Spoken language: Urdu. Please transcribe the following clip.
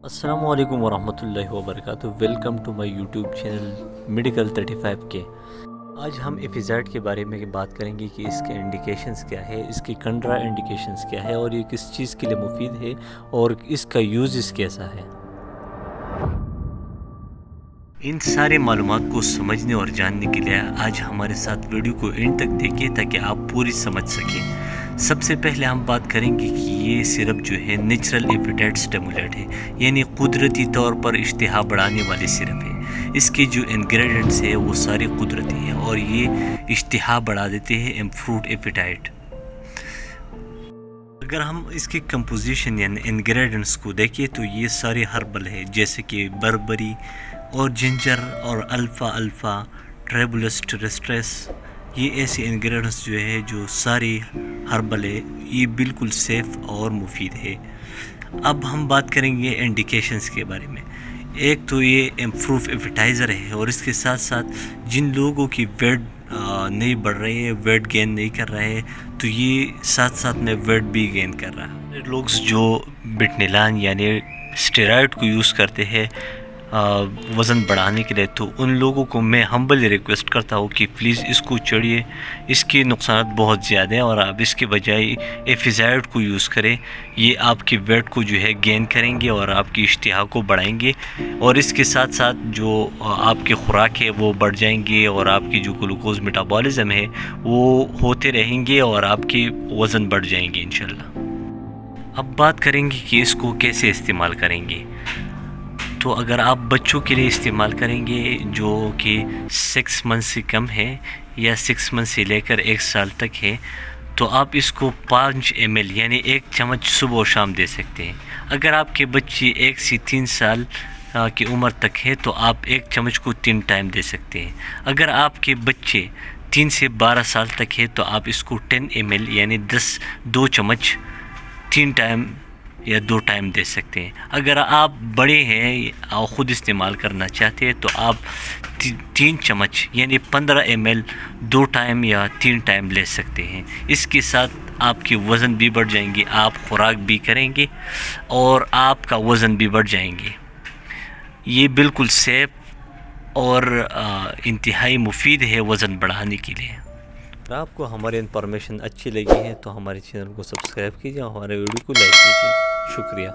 السلام علیکم ورحمۃ اللہ وبرکاتہ. Welcome to my YouTube channel medical 35K. آج ہم ایفیزائڈ کے بارے میں بات کریں گے کہ اس کے انڈیکیشنز کیا ہے، اس کی کنٹرا انڈیکیشنز کیا ہے اور یہ کس چیز کے لیے مفید ہے اور اس کا یوزز کیسا ہے. ان سارے معلومات کو سمجھنے اور جاننے کے لیے آج ہمارے ساتھ ویڈیو کو اینڈ تک دیکھیں تاکہ آپ پوری سمجھ سکیں. سب سے پہلے ہم بات کریں گے کہ یہ سرپ جو ہے نیچرل ایپیٹائٹ سٹیمولیٹ ہے، یعنی قدرتی طور پر اشتہا بڑھانے والی سرپ ہے. اس کے جو انگریڈینٹس ہے وہ سارے قدرتی ہیں اور یہ اشتہا بڑھا دیتے ہیں امپرووڈ ایپیٹائٹ. اگر ہم اس کی کمپوزیشن یعنی انگریڈینٹس کو دیکھیں تو یہ سارے ہربل ہے، جیسے کہ بربری اور جنجر اور الفا ٹریبولس ٹریسٹریس. یہ ایسے انگریڈینٹس جو ہے جو سارے ہربل ہے، یہ بالکل سیف اور مفید ہے. اب ہم بات کریں گے انڈیکیشنز کے بارے میں. ایک تو یہ امپروو ایپیٹائزر ہے اور اس کے ساتھ ساتھ جن لوگوں کی ویٹ نہیں بڑھ رہی ہے، ویٹ گین نہیں کر رہے ہیں، تو یہ ساتھ ساتھ میں ویٹ بھی گین کر رہا ہے. لوگ جو بٹنیلان یعنی اسٹیرائڈ کو یوز کرتے ہیں وزن بڑھانے کے لیے، تو ان لوگوں کو میں ہمبلی ریکویسٹ کرتا ہوں کہ پلیز اس کو چڑھیے. اس کے نقصانات بہت زیادہ ہیں اور آپ اس کے بجائے ایفیزائڈ کو یوز کریں. یہ آپ کی ویٹ کو جو ہے گین کریں گے اور آپ کی اشتہا کو بڑھائیں گے، اور اس کے ساتھ ساتھ جو آپ کی خوراک ہے وہ بڑھ جائیں گے اور آپ کی جو گلوکوز میٹابولزم ہے وہ ہوتے رہیں گے اور آپ کی وزن بڑھ جائیں گے انشاءاللہ. اب بات کریں گے کہ اس کو کیسے استعمال کریں گے. تو اگر آپ بچوں کے لیے استعمال کریں گے جو کہ 6 منتھ سے کم ہے یا 6 منتھ سے لے کر 1 سال تک ہے، تو آپ اس کو 5 ml یعنی 1 چمچ صبح و شام دے سکتے ہیں. اگر آپ کے بچے 1 سے 3 سال کی عمر تک ہے تو آپ 1 چمچ کو 3 ٹائم دے سکتے ہیں. اگر آپ کے بچے 3 سے 12 سال تک ہے تو آپ اس کو 10 ml یعنی 2 چمچ 3 ٹائم یا 2 ٹائم دے سکتے ہیں. اگر آپ بڑے ہیں اور خود استعمال کرنا چاہتے ہیں تو آپ 3 چمچ یعنی 15 ml 2 ٹائم یا 3 ٹائم لے سکتے ہیں. اس کے ساتھ آپ کی وزن بھی بڑھ جائیں گے، آپ خوراک بھی کریں گے اور آپ کا وزن بھی بڑھ جائیں گے. یہ بالکل سیف اور انتہائی مفید ہے وزن بڑھانے کے لیے. اگر آپ کو ہماری انفارمیشن اچھی لگی ہے تو ہمارے چینل کو سبسکرائب کیجیے اور ہمارے ویڈیو کو لائک کیجیے. شکریہ.